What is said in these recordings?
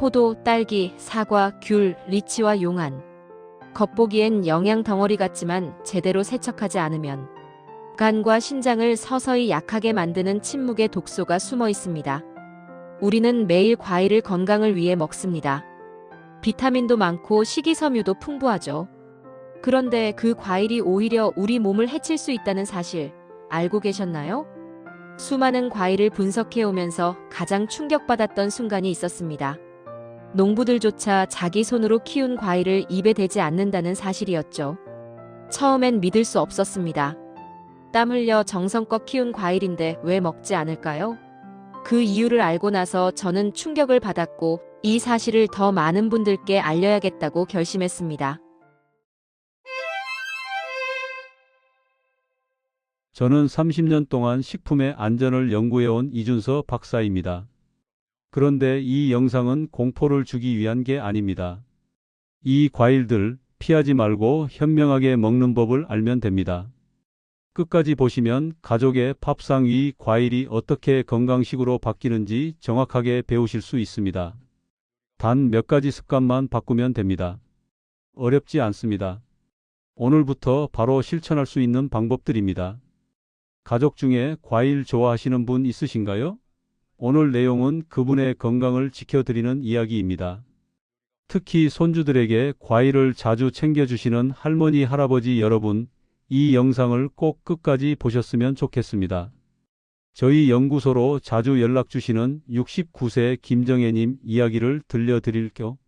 포도, 딸기, 사과, 귤, 리치와 용안. 겉보기엔 영양 덩어리 같지만 제대로 세척하지 않으면 간과 신장을 서서히 약하게 만드는 침묵의 독소가 숨어 있습니다. 우리는 매일 과일을 건강을 위해 먹습니다. 비타민도 많고 식이섬유도 풍부하죠. 그런데 그 과일이 오히려 우리 몸을 해칠 수 있다는 사실 알고 계셨나요? 수많은 과일을 분석해오면서 가장 충격받았던 순간이 있었습니다. 농부들조차 자기 손으로 키운 과일을 입에 대지 않는다는 사실이었죠. 처음엔 믿을 수 없었습니다. 땀 흘려 정성껏 키운 과일인데 왜 먹지 않을까요? 그 이유를 알고 나서 저는 충격을 받았고 이 사실을 더 많은 분들께 알려야겠다고 결심했습니다. 저는 30년 동안 식품의 안전을 연구해온 이준서 박사입니다. 그런데 이 영상은 공포를 주기 위한 게 아닙니다. 이 과일들 피하지 말고 현명하게 먹는 법을 알면 됩니다. 끝까지 보시면 가족의 밥상 위 과일이 어떻게 건강식으로 바뀌는지 정확하게 배우실 수 있습니다. 단 몇 가지 습관만 바꾸면 됩니다. 어렵지 않습니다. 오늘부터 바로 실천할 수 있는 방법들입니다. 가족 중에 과일 좋아하시는 분 있으신가요? 오늘 내용은 그분의 건강을 지켜드리는 이야기입니다. 특히 손주들에게 과일을 자주 챙겨주시는 할머니, 할아버지 여러분, 이 영상을 꼭 끝까지 보셨으면 좋겠습니다. 저희 연구소로 자주 연락 주시는 69세 김정혜님 이야기를 들려드릴게요.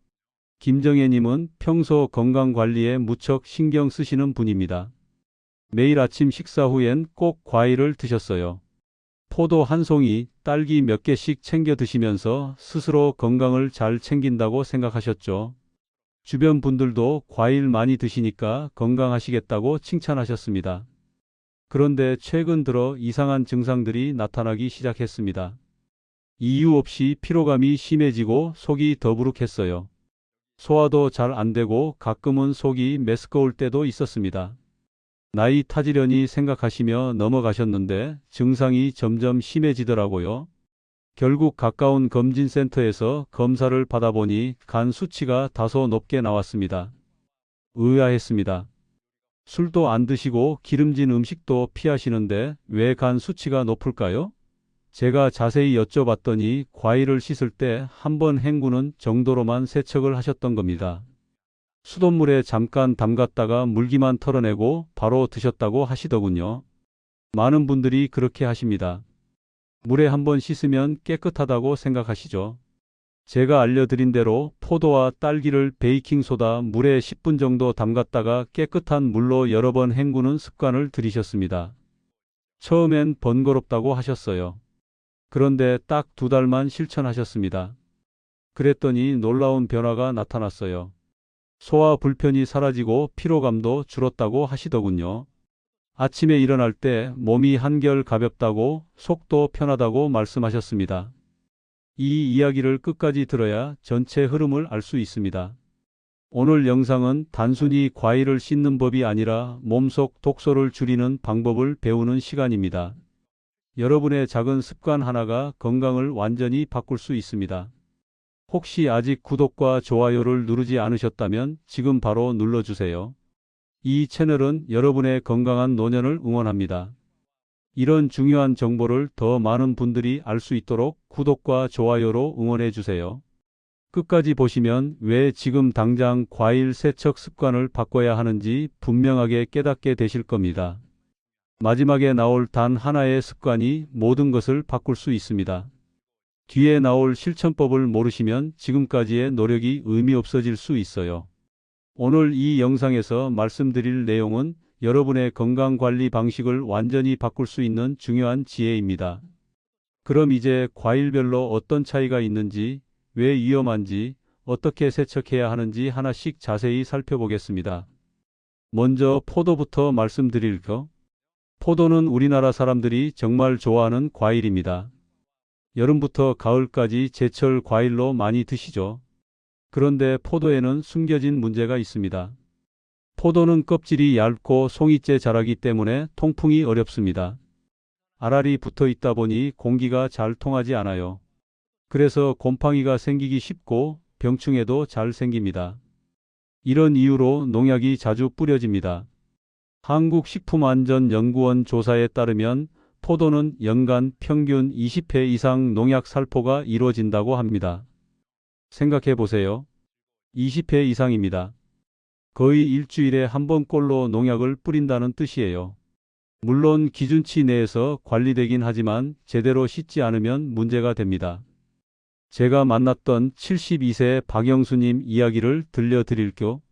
김정혜님은 평소 건강관리에 무척 신경 쓰시는 분입니다. 매일 아침 식사 후엔 꼭 과일을 드셨어요. 포도 한 송이, 딸기 몇 개씩 챙겨 드시면서 스스로 건강을 잘 챙긴다고 생각하셨죠. 주변 분들도 과일 많이 드시니까 건강하시겠다고 칭찬하셨습니다. 그런데 최근 들어 이상한 증상들이 나타나기 시작했습니다. 이유 없이 피로감이 심해지고 속이 더부룩했어요. 소화도 잘 안 되고 가끔은 속이 메스꺼울 때도 있었습니다. 나이 타지려니 생각하시며 넘어가셨는데 증상이 점점 심해지더라고요. 결국 가까운 검진센터에서 검사를 받아보니 간 수치가 다소 높게 나왔습니다. 의아했습니다. 술도 안 드시고 기름진 음식도 피하시는데 왜 간 수치가 높을까요? 제가 자세히 여쭤봤더니 과일을 씻을 때 한 번 헹구는 정도로만 세척을 하셨던 겁니다. 수돗물에 잠깐 담갔다가 물기만 털어내고 바로 드셨다고 하시더군요. 많은 분들이 그렇게 하십니다. 물에 한번 씻으면 깨끗하다고 생각하시죠. 제가 알려드린 대로 포도와 딸기를 베이킹소다 물에 10분 정도 담갔다가 깨끗한 물로 여러 번 헹구는 습관을 들이셨습니다. 처음엔 번거롭다고 하셨어요. 그런데 딱 2달만 실천하셨습니다. 그랬더니 놀라운 변화가 나타났어요. 소화 불편이 사라지고 피로감도 줄었다고 하시더군요. 아침에 일어날 때 몸이 한결 가볍다고 속도 편하다고 말씀하셨습니다. 이 이야기를 끝까지 들어야 전체 흐름을 알 수 있습니다. 오늘 영상은 단순히 과일을 씻는 법이 아니라 몸속 독소를 줄이는 방법을 배우는 시간입니다. 여러분의 작은 습관 하나가 건강을 완전히 바꿀 수 있습니다. 혹시 아직 구독과 좋아요를 누르지 않으셨다면 지금 바로 눌러주세요. 이 채널은 여러분의 건강한 노년을 응원합니다. 이런 중요한 정보를 더 많은 분들이 알 수 있도록 구독과 좋아요로 응원해 주세요. 끝까지 보시면 왜 지금 당장 과일 세척 습관을 바꿔야 하는지 분명하게 깨닫게 되실 겁니다. 마지막에 나올 단 하나의 습관이 모든 것을 바꿀 수 있습니다. 뒤에 나올 실천법을 모르시면 지금까지의 노력이 의미 없어질 수 있어요. 오늘 이 영상에서 말씀드릴 내용은 여러분의 건강관리 방식을 완전히 바꿀 수 있는 중요한 지혜입니다. 그럼 이제 과일별로 어떤 차이가 있는지, 왜 위험한지, 어떻게 세척해야 하는지 하나씩 자세히 살펴보겠습니다. 먼저 포도부터 말씀드릴게요. 포도는 우리나라 사람들이 정말 좋아하는 과일입니다. 여름부터 가을까지 제철 과일로 많이 드시죠. 그런데 포도에는 숨겨진 문제가 있습니다. 포도는 껍질이 얇고 송이째 자라기 때문에 통풍이 어렵습니다. 알알이 붙어 있다 보니 공기가 잘 통하지 않아요. 그래서 곰팡이가 생기기 쉽고 병충해도 잘 생깁니다. 이런 이유로 농약이 자주 뿌려집니다. 한국식품안전연구원 조사에 따르면 포도는 연간 평균 20회 이상 농약 살포가 이루어진다고 합니다. 생각해 보세요. 20회 이상입니다. 거의 일주일에 한 번꼴로 농약을 뿌린다는 뜻이에요. 물론 기준치 내에서 관리되긴 하지만 제대로 씻지 않으면 문제가 됩니다. 제가 만났던 72세 박영수님 이야기를 들려드릴게요.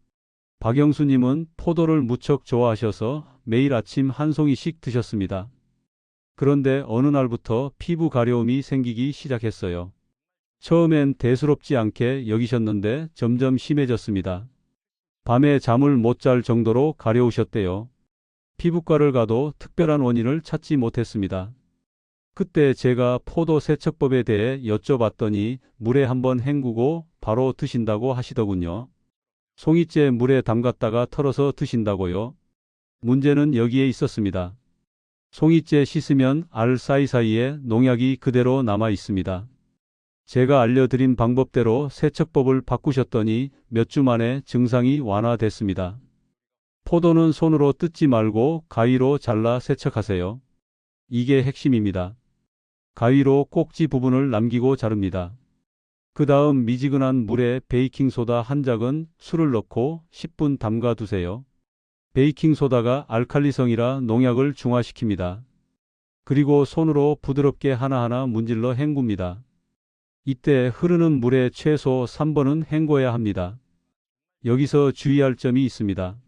박영수님은 포도를 무척 좋아하셔서 매일 아침 한 송이씩 드셨습니다. 그런데 어느 날부터 피부 가려움이 생기기 시작했어요. 처음엔 대수롭지 않게 여기셨는데 점점 심해졌습니다. 밤에 잠을 못 잘 정도로 가려우셨대요. 피부과를 가도 특별한 원인을 찾지 못했습니다. 그때 제가 포도 세척법에 대해 여쭤봤더니 물에 한번 헹구고 바로 드신다고 하시더군요. 송이째 물에 담갔다가 털어서 드신다고요? 문제는 여기에 있었습니다. 송이째 씻으면 알 사이사이에 농약이 그대로 남아 있습니다. 제가 알려드린 방법대로 세척법을 바꾸셨더니 몇 주 만에 증상이 완화됐습니다. 포도는 손으로 뜯지 말고 가위로 잘라 세척하세요. 이게 핵심입니다. 가위로 꼭지 부분을 남기고 자릅니다. 그 다음 미지근한 물에 베이킹소다 한 작은 술을 넣고 10분 담가 두세요. 베이킹소다가 알칼리성이라 농약을 중화시킵니다. 그리고 손으로 부드럽게 하나하나 문질러 헹굽니다. 이때 흐르는 물에 최소 3번은 헹궈야 합니다. 여기서 주의할 점이 있습니다.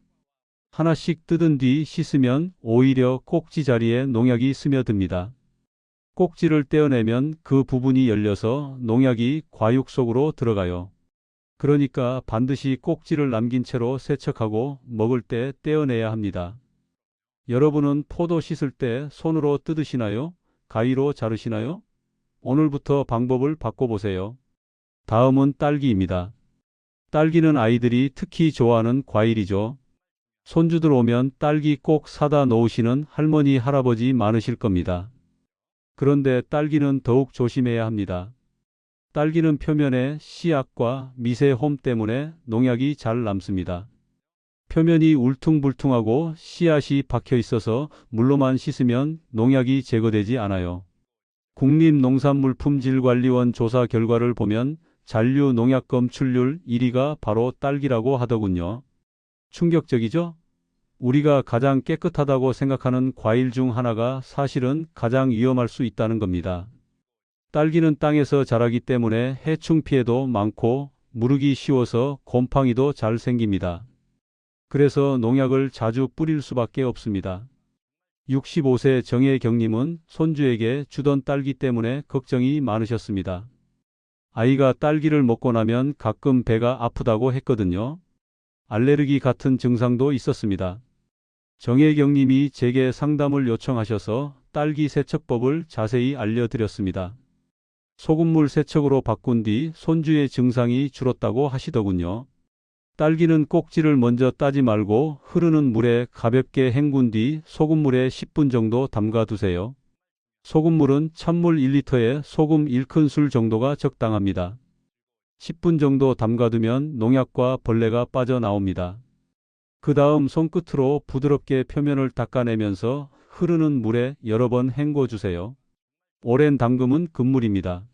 하나씩 뜯은 뒤 씻으면 오히려 꼭지 자리에 농약이 스며듭니다. 꼭지를 떼어내면 그 부분이 열려서 농약이 과육 속으로 들어가요. 그러니까 반드시 꼭지를 남긴 채로 세척하고 먹을 때 떼어내야 합니다. 여러분은 포도 씻을 때 손으로 뜯으시나요? 가위로 자르시나요? 오늘부터 방법을 바꿔보세요. 다음은 딸기입니다. 딸기는 아이들이 특히 좋아하는 과일이죠. 손주들 오면 딸기 꼭 사다 놓으시는 할머니, 할아버지 많으실 겁니다. 그런데 딸기는 더욱 조심해야 합니다. 딸기는 표면에 씨앗과 미세홈 때문에 농약이 잘 남습니다. 표면이 울퉁불퉁하고 씨앗이 박혀 있어서 물로만 씻으면 농약이 제거되지 않아요. 국립농산물품질관리원 조사 결과를 보면 잔류 농약 검출률 1위가 바로 딸기라고 하더군요. 충격적이죠? 우리가 가장 깨끗하다고 생각하는 과일 중 하나가 사실은 가장 위험할 수 있다는 겁니다. 딸기는 땅에서 자라기 때문에 해충 피해도 많고 무르기 쉬워서 곰팡이도 잘 생깁니다. 그래서 농약을 자주 뿌릴 수밖에 없습니다. 65세 정혜경님은 손주에게 주던 딸기 때문에 걱정이 많으셨습니다. 아이가 딸기를 먹고 나면 가끔 배가 아프다고 했거든요. 알레르기 같은 증상도 있었습니다. 정혜경님이 제게 상담을 요청하셔서 딸기 세척법을 자세히 알려드렸습니다. 소금물 세척으로 바꾼 뒤 손주의 증상이 줄었다고 하시더군요. 딸기는 꼭지를 먼저 따지 말고 흐르는 물에 가볍게 헹군 뒤 소금물에 10분 정도 담가 두세요. 소금물은 찬물 1리터에 소금 1큰술 정도가 적당합니다. 10분 정도 담가두면 농약과 벌레가 빠져나옵니다. 그 다음 손끝으로 부드럽게 표면을 닦아내면서 흐르는 물에 여러 번 헹궈주세요. 오랜 담금은 금물입니다.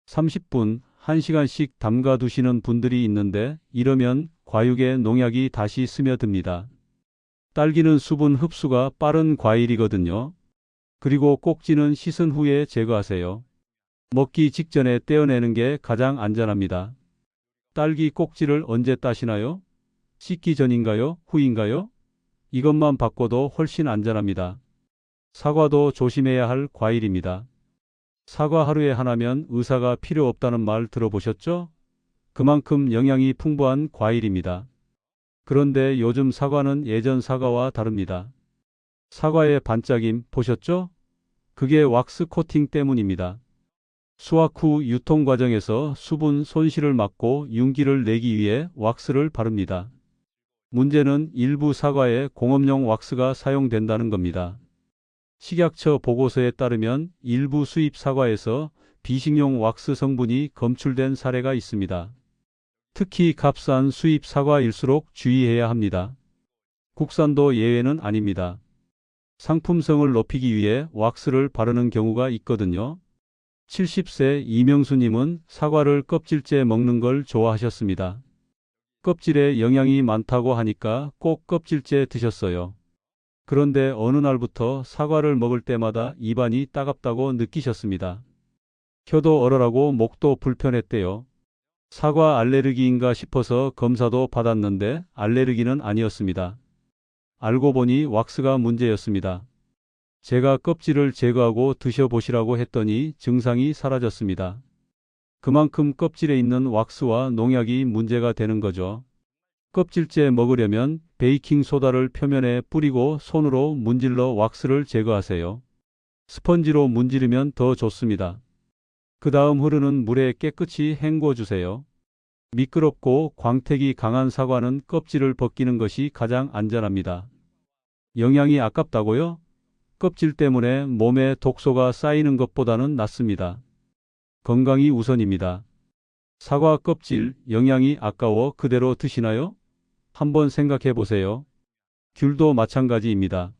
30분, 1시간씩 담가두시는 분들이 있는데 이러면 과육에 농약이 다시 스며듭니다. 딸기는 수분 흡수가 빠른 과일이거든요. 그리고 꼭지는 씻은 후에 제거하세요. 먹기 직전에 떼어내는 게 가장 안전합니다. 딸기 꼭지를 언제 따시나요? 씻기 전인가요? 후인가요? 이것만 바꿔도 훨씬 안전합니다. 사과도 조심해야 할 과일입니다. 사과 하루에 하나면 의사가 필요 없다는 말 들어보셨죠? 그만큼 영양이 풍부한 과일입니다. 그런데 요즘 사과는 예전 사과와 다릅니다. 사과의 반짝임 보셨죠? 그게 왁스 코팅 때문입니다. 수확 후 유통 과정에서 수분 손실을 막고 윤기를 내기 위해 왁스를 바릅니다. 문제는 일부 사과에 공업용 왁스가 사용된다는 겁니다. 식약처 보고서에 따르면 일부 수입 사과에서 비식용 왁스 성분이 검출된 사례가 있습니다. 특히 값싼 수입 사과일수록 주의해야 합니다. 국산도 예외는 아닙니다. 상품성을 높이기 위해 왁스를 바르는 경우가 있거든요. 70세 이명수님은 사과를 껍질째 먹는 걸 좋아하셨습니다. 껍질에 영양이 많다고 하니까 꼭 껍질째 드셨어요. 그런데 어느 날부터 사과를 먹을 때마다 입안이 따갑다고 느끼셨습니다. 혀도 얼얼하고 목도 불편했대요. 사과 알레르기인가 싶어서 검사도 받았는데 알레르기는 아니었습니다. 알고 보니 왁스가 문제였습니다. 제가 껍질을 제거하고 드셔보시라고 했더니 증상이 사라졌습니다. 그만큼 껍질에 있는 왁스와 농약이 문제가 되는 거죠. 껍질째 먹으려면 베이킹소다를 표면에 뿌리고 손으로 문질러 왁스를 제거하세요. 스펀지로 문지르면 더 좋습니다. 그 다음 흐르는 물에 깨끗이 헹궈주세요. 미끄럽고 광택이 강한 사과는 껍질을 벗기는 것이 가장 안전합니다. 영양이 아깝다고요? 껍질 때문에 몸에 독소가 쌓이는 것보다는 낫습니다. 건강이 우선입니다. 사과 껍질, 영양이 아까워 그대로 드시나요? 한번 생각해 보세요. 귤도 마찬가지입니다.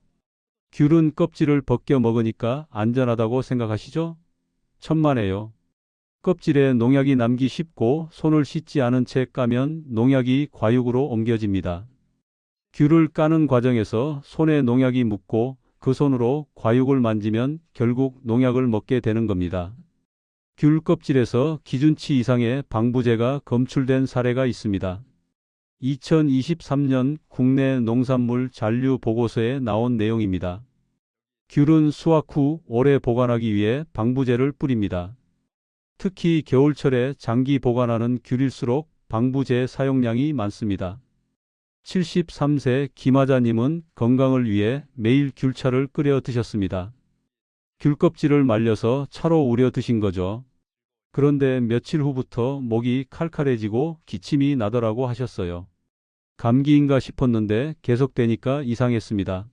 귤은 껍질을 벗겨 먹으니까 안전하다고 생각하시죠? 천만에요. 껍질에 농약이 남기 쉽고 손을 씻지 않은 채 까면 농약이 과육으로 옮겨집니다. 귤을 까는 과정에서 손에 농약이 묻고 그 손으로 과육을 만지면 결국 농약을 먹게 되는 겁니다. 귤 껍질에서 기준치 이상의 방부제가 검출된 사례가 있습니다. 2023년 국내 농산물 잔류 보고서에 나온 내용입니다. 귤은 수확 후 오래 보관하기 위해 방부제를 뿌립니다. 특히 겨울철에 장기 보관하는 귤일수록 방부제 사용량이 많습니다. 73세 김하자님은 건강을 위해 매일 귤차를 끓여 드셨습니다. 귤 껍질을 말려서 차로 우려 드신 거죠. 그런데 며칠 후부터 목이 칼칼해지고 기침이 나더라고 하셨어요. 감기인가 싶었는데 계속되니까 이상했습니다.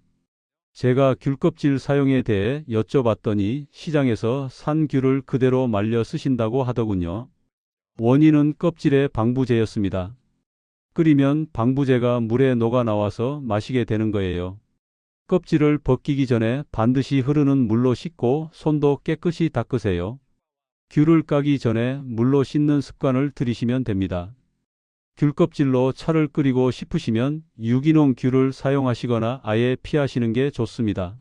제가 귤 껍질 사용에 대해 여쭤봤더니 시장에서 산 귤을 그대로 말려 쓰신다고 하더군요. 원인은 껍질의 방부제였습니다. 끓이면 방부제가 물에 녹아 나와서 마시게 되는 거예요. 껍질을 벗기기 전에 반드시 흐르는 물로 씻고 손도 깨끗이 닦으세요. 귤을 까기 전에 물로 씻는 습관을 들이시면 됩니다. 귤 껍질로 차를 끓이고 싶으시면 유기농 귤을 사용하시거나 아예 피하시는 게 좋습니다.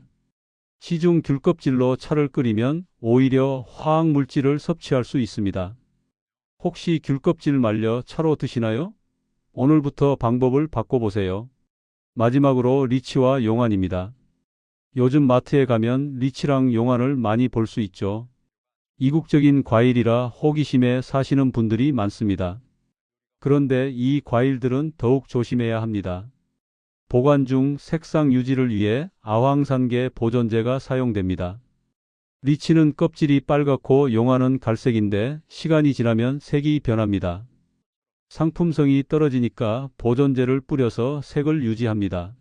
시중 귤 껍질로 차를 끓이면 오히려 화학 물질을 섭취할 수 있습니다. 혹시 귤 껍질 말려 차로 드시나요? 오늘부터 방법을 바꿔보세요. 마지막으로 리치와 용안입니다. 요즘 마트에 가면 리치랑 용안을 많이 볼 수 있죠. 이국적인 과일이라 호기심에 사시는 분들이 많습니다. 그런데 이 과일들은 더욱 조심해야 합니다. 보관 중 색상 유지를 위해 아황산계 보존제가 사용됩니다. 리치는 껍질이 빨갛고 용안은 갈색인데 시간이 지나면 색이 변합니다. 상품성이 떨어지니까 보존제를 뿌려서 색을 유지합니다.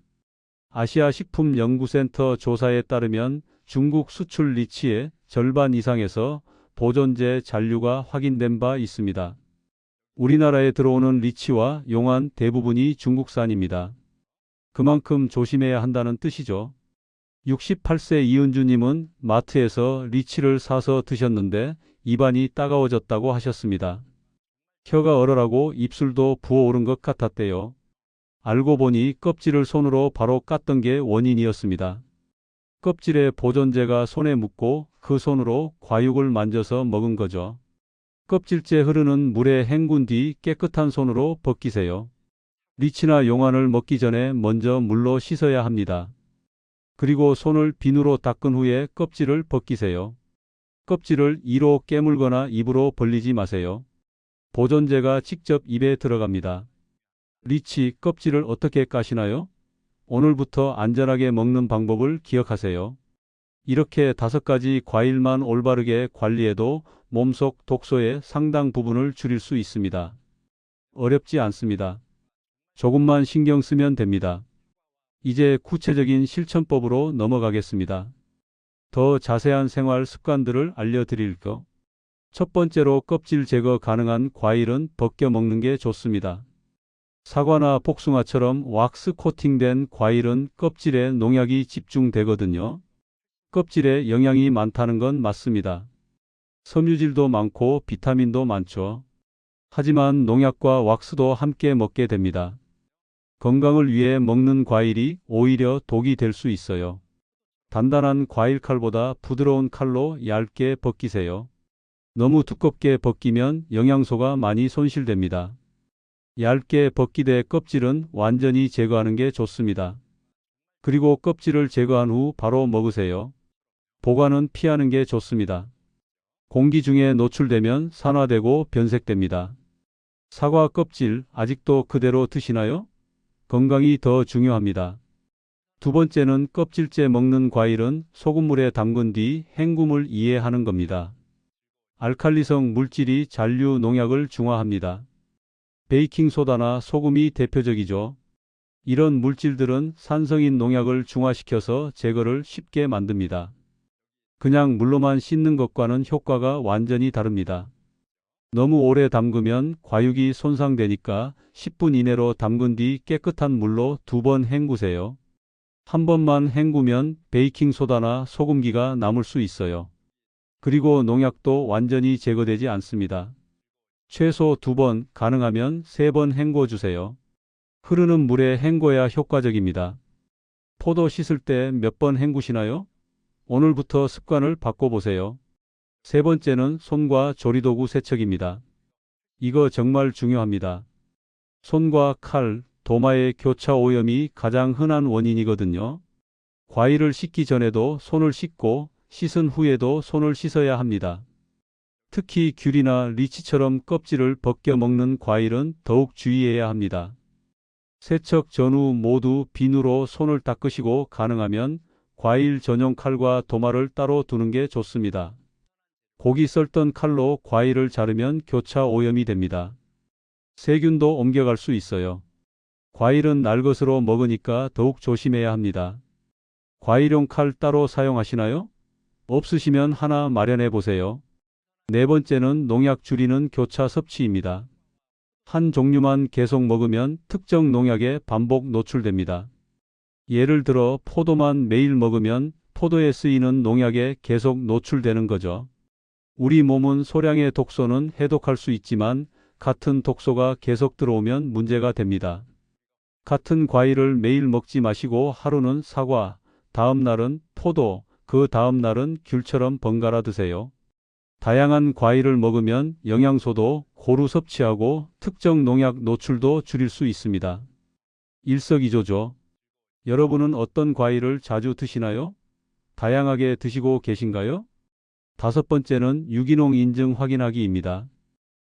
아시아식품연구센터 조사에 따르면 중국 수출 리치의 절반 이상에서 보존제 잔류가 확인된 바 있습니다. 우리나라에 들어오는 리치와 용안 대부분이 중국산입니다. 그만큼 조심해야 한다는 뜻이죠. 68세 이은주님은 마트에서 리치를 사서 드셨는데 입안이 따가워졌다고 하셨습니다. 혀가 얼얼하고 입술도 부어오른 것 같았대요. 알고 보니 껍질을 손으로 바로 깠던 게 원인이었습니다. 껍질에 보존제가 손에 묻고 그 손으로 과육을 만져서 먹은 거죠. 껍질째 흐르는 물에 헹군 뒤 깨끗한 손으로 벗기세요. 리치나 용안을 먹기 전에 먼저 물로 씻어야 합니다. 그리고 손을 비누로 닦은 후에 껍질을 벗기세요. 껍질을 이로 깨물거나 입으로 벌리지 마세요. 보존제가 직접 입에 들어갑니다. 리치 껍질을 어떻게 까시나요? 오늘부터 안전하게 먹는 방법을 기억하세요. 이렇게 5가지 과일만 올바르게 관리해도 몸속 독소의 상당 부분을 줄일 수 있습니다. 어렵지 않습니다. 조금만 신경 쓰면 됩니다. 이제 구체적인 실천법으로 넘어가겠습니다. 더 자세한 생활 습관들을 알려드릴게요. 첫 번째로 껍질 제거 가능한 과일은 벗겨 먹는 게 좋습니다. 사과나 복숭아처럼 왁스 코팅된 과일은 껍질에 농약이 집중되거든요. 껍질에 영양이 많다는 건 맞습니다. 섬유질도 많고 비타민도 많죠. 하지만 농약과 왁스도 함께 먹게 됩니다. 건강을 위해 먹는 과일이 오히려 독이 될 수 있어요. 단단한 과일 칼보다 부드러운 칼로 얇게 벗기세요. 너무 두껍게 벗기면 영양소가 많이 손실됩니다. 얇게 벗기되 껍질은 완전히 제거하는 게 좋습니다. 그리고 껍질을 제거한 후 바로 먹으세요. 보관은 피하는 게 좋습니다. 공기 중에 노출되면 산화되고 변색됩니다. 사과 껍질 아직도 그대로 드시나요? 건강이 더 중요합니다. 두 번째는 껍질째 먹는 과일은 소금물에 담근 뒤 헹굼을 이해하는 겁니다. 알칼리성 물질이 잔류 농약을 중화합니다. 베이킹소다나 소금이 대표적이죠. 이런 물질들은 산성인 농약을 중화시켜서 제거를 쉽게 만듭니다. 그냥 물로만 씻는 것과는 효과가 완전히 다릅니다. 너무 오래 담그면 과육이 손상되니까 10분 이내로 담근 뒤 깨끗한 물로 2번 헹구세요. 한 번만 헹구면 베이킹소다나 소금기가 남을 수 있어요. 그리고 농약도 완전히 제거되지 않습니다. 최소 2번, 가능하면 3번 헹궈주세요. 흐르는 물에 헹궈야 효과적입니다. 포도 씻을 때 몇 번 헹구시나요? 오늘부터 습관을 바꿔보세요. 세 번째는 손과 조리도구 세척입니다. 이거 정말 중요합니다. 손과 칼, 도마의 교차 오염이 가장 흔한 원인이거든요. 과일을 씻기 전에도 손을 씻고 씻은 후에도 손을 씻어야 합니다. 특히 귤이나 리치처럼 껍질을 벗겨 먹는 과일은 더욱 주의해야 합니다. 세척 전후 모두 비누로 손을 닦으시고 가능하면 과일 전용 칼과 도마를 따로 두는 게 좋습니다. 고기 썰던 칼로 과일을 자르면 교차 오염이 됩니다. 세균도 옮겨갈 수 있어요. 과일은 날 것으로 먹으니까 더욱 조심해야 합니다. 과일용 칼 따로 사용하시나요? 없으시면 하나 마련해 보세요. 네 번째는 농약 줄이는 교차 섭취입니다. 한 종류만 계속 먹으면 특정 농약에 반복 노출됩니다. 예를 들어 포도만 매일 먹으면 포도에 쓰이는 농약에 계속 노출되는 거죠. 우리 몸은 소량의 독소는 해독할 수 있지만 같은 독소가 계속 들어오면 문제가 됩니다. 같은 과일을 매일 먹지 마시고 하루는 사과, 다음 날은 포도, 그 다음 날은 귤처럼 번갈아 드세요. 다양한 과일을 먹으면 영양소도 고루 섭취하고 특정 농약 노출도 줄일 수 있습니다. 일석이조죠. 여러분은 어떤 과일을 자주 드시나요? 다양하게 드시고 계신가요? 다섯 번째는 유기농 인증 확인하기입니다.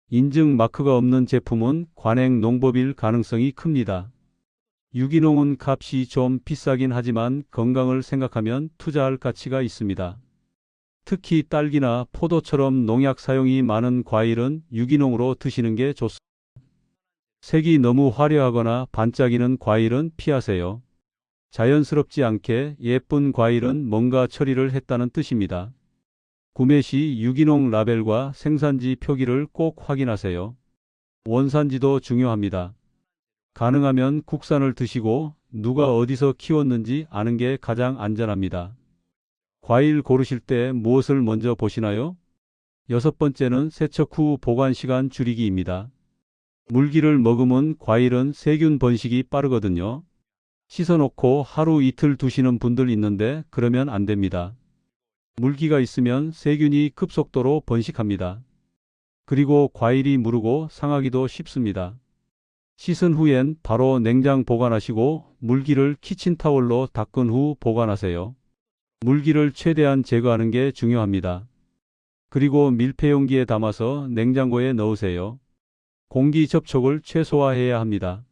인증 마크가 없는 제품은 관행 농법일 가능성이 큽니다. 유기농은 값이 좀 비싸긴 하지만 건강을 생각하면 투자할 가치가 있습니다. 특히 딸기나 포도처럼 농약 사용이 많은 과일은 유기농으로 드시는 게 좋습니다. 색이 너무 화려하거나 반짝이는 과일은 피하세요. 자연스럽지 않게 예쁜 과일은 뭔가 처리를 했다는 뜻입니다. 구매 시 유기농 라벨과 생산지 표기를 꼭 확인하세요. 원산지도 중요합니다. 가능하면 국산을 드시고 누가 어디서 키웠는지 아는 게 가장 안전합니다. 과일 고르실 때 무엇을 먼저 보시나요? 여섯 번째는 세척 후 보관 시간 줄이기입니다. 물기를 머금은 과일은 세균 번식이 빠르거든요. 씻어놓고 하루 이틀 두시는 분들 있는데 그러면 안 됩니다. 물기가 있으면 세균이 급속도로 번식합니다. 그리고 과일이 무르고 상하기도 쉽습니다. 씻은 후엔 바로 냉장 보관하시고 물기를 키친타월로 닦은 후 보관하세요. 물기를 최대한 제거하는 게 중요합니다. 그리고 밀폐용기에 담아서 냉장고에 넣으세요. 공기 접촉을 최소화해야 합니다.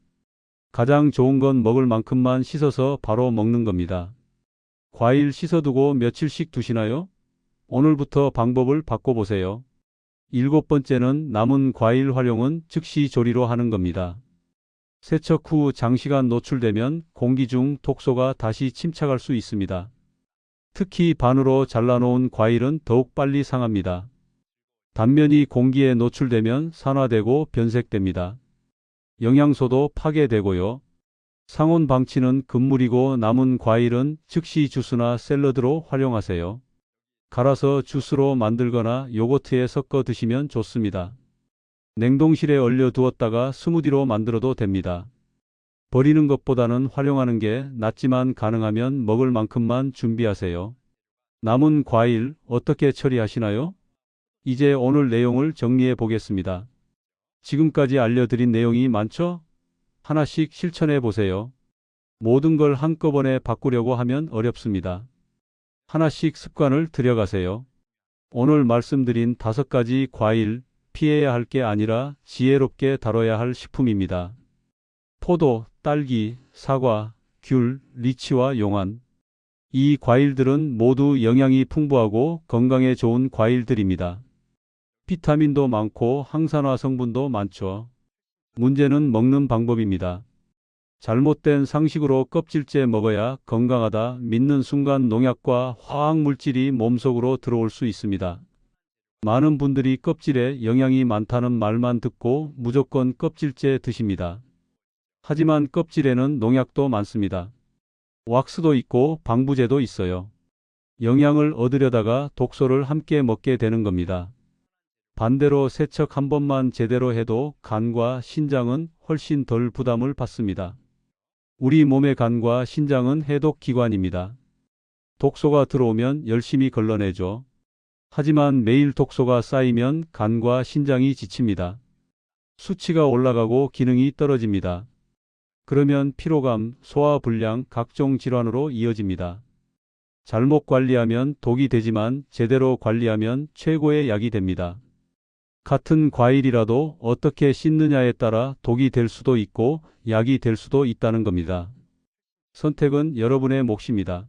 가장 좋은 건 먹을 만큼만 씻어서 바로 먹는 겁니다. 과일 씻어두고 며칠씩 두시나요? 오늘부터 방법을 바꿔보세요. 일곱 번째는 남은 과일 활용은 즉시 조리로 하는 겁니다. 세척 후 장시간 노출되면 공기 중 독소가 다시 침착할 수 있습니다. 특히 반으로 잘라놓은 과일은 더욱 빨리 상합니다. 단면이 공기에 노출되면 산화되고 변색됩니다. 영양소도 파괴되고요. 상온 방치는 금물이고 남은 과일은 즉시 주스나 샐러드로 활용하세요. 갈아서 주스로 만들거나 요거트에 섞어 드시면 좋습니다. 냉동실에 얼려 두었다가 스무디로 만들어도 됩니다. 버리는 것보다는 활용하는 게 낫지만 가능하면 먹을 만큼만 준비하세요. 남은 과일 어떻게 처리하시나요? 이제 오늘 내용을 정리해 보겠습니다. 지금까지 알려드린 내용이 많죠? 하나씩 실천해 보세요. 모든 걸 한꺼번에 바꾸려고 하면 어렵습니다. 하나씩 습관을 들여가세요. 오늘 말씀드린 5가지 과일, 피해야 할 게 아니라 지혜롭게 다뤄야 할 식품입니다. 포도, 딸기, 사과, 귤, 리치와 용안. 이 과일들은 모두 영양이 풍부하고 건강에 좋은 과일들입니다. 비타민도 많고 항산화 성분도 많죠. 문제는 먹는 방법입니다. 잘못된 상식으로 껍질째 먹어야 건강하다 믿는 순간 농약과 화학물질이 몸속으로 들어올 수 있습니다. 많은 분들이 껍질에 영양이 많다는 말만 듣고 무조건 껍질째 드십니다. 하지만 껍질에는 농약도 많습니다. 왁스도 있고 방부제도 있어요. 영양을 얻으려다가 독소를 함께 먹게 되는 겁니다. 반대로 세척 한 번만 제대로 해도 간과 신장은 훨씬 덜 부담을 받습니다. 우리 몸의 간과 신장은 해독기관입니다. 독소가 들어오면 열심히 걸러내죠. 하지만 매일 독소가 쌓이면 간과 신장이 지칩니다. 수치가 올라가고 기능이 떨어집니다. 그러면 피로감, 소화불량, 각종 질환으로 이어집니다. 잘못 관리하면 독이 되지만 제대로 관리하면 최고의 약이 됩니다. 같은 과일이라도 어떻게 씻느냐에 따라 독이 될 수도 있고 약이 될 수도 있다는 겁니다. 선택은 여러분의 몫입니다.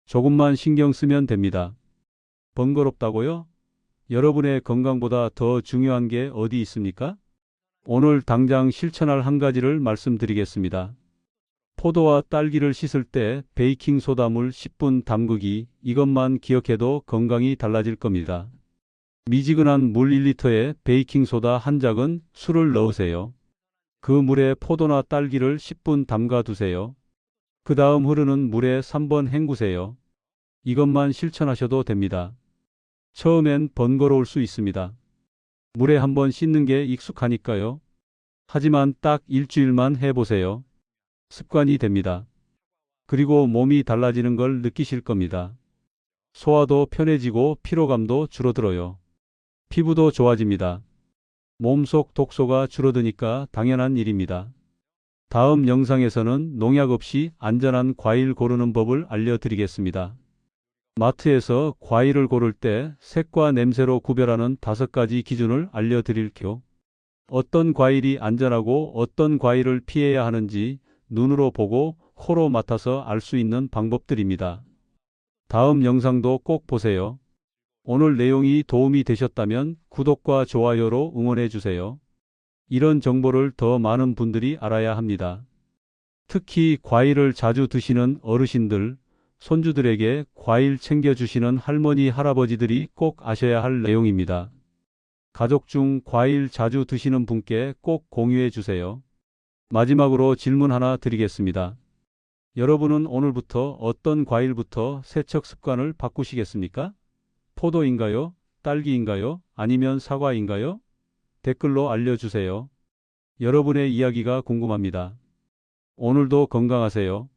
조금만 신경 쓰면 됩니다. 번거롭다고요? 여러분의 건강보다 더 중요한 게 어디 있습니까? 오늘 당장 실천할 한 가지를 말씀드리겠습니다. 포도와 딸기를 씻을 때 베이킹소다물 10분 담그기, 이것만 기억해도 건강이 달라질 겁니다. 미지근한 물 1리터에 베이킹소다 한 작은 술을 넣으세요. 그 물에 포도나 딸기를 10분 담가 두세요. 그 다음 흐르는 물에 3번 헹구세요. 이것만 실천하셔도 됩니다. 처음엔 번거로울 수 있습니다. 물에 한번 씻는 게 익숙하니까요. 하지만 딱 일주일만 해보세요. 습관이 됩니다. 그리고 몸이 달라지는 걸 느끼실 겁니다. 소화도 편해지고 피로감도 줄어들어요. 피부도 좋아집니다. 몸속 독소가 줄어드니까 당연한 일입니다. 다음 영상에서는 농약 없이 안전한 과일 고르는 법을 알려드리겠습니다. 마트에서 과일을 고를 때 색과 냄새로 구별하는 5가지 기준을 알려드릴게요. 어떤 과일이 안전하고 어떤 과일을 피해야 하는지 눈으로 보고 코로 맡아서 알 수 있는 방법들입니다. 다음 영상도 꼭 보세요. 오늘 내용이 도움이 되셨다면 구독과 좋아요로 응원해 주세요. 이런 정보를 더 많은 분들이 알아야 합니다. 특히 과일을 자주 드시는 어르신들, 손주들에게 과일 챙겨주시는 할머니, 할아버지들이 꼭 아셔야 할 내용입니다. 가족 중 과일 자주 드시는 분께 꼭 공유해 주세요. 마지막으로 질문 하나 드리겠습니다. 여러분은 오늘부터 어떤 과일부터 세척 습관을 바꾸시겠습니까? 포도인가요? 딸기인가요? 아니면 사과인가요? 댓글로 알려주세요. 여러분의 이야기가 궁금합니다. 오늘도 건강하세요.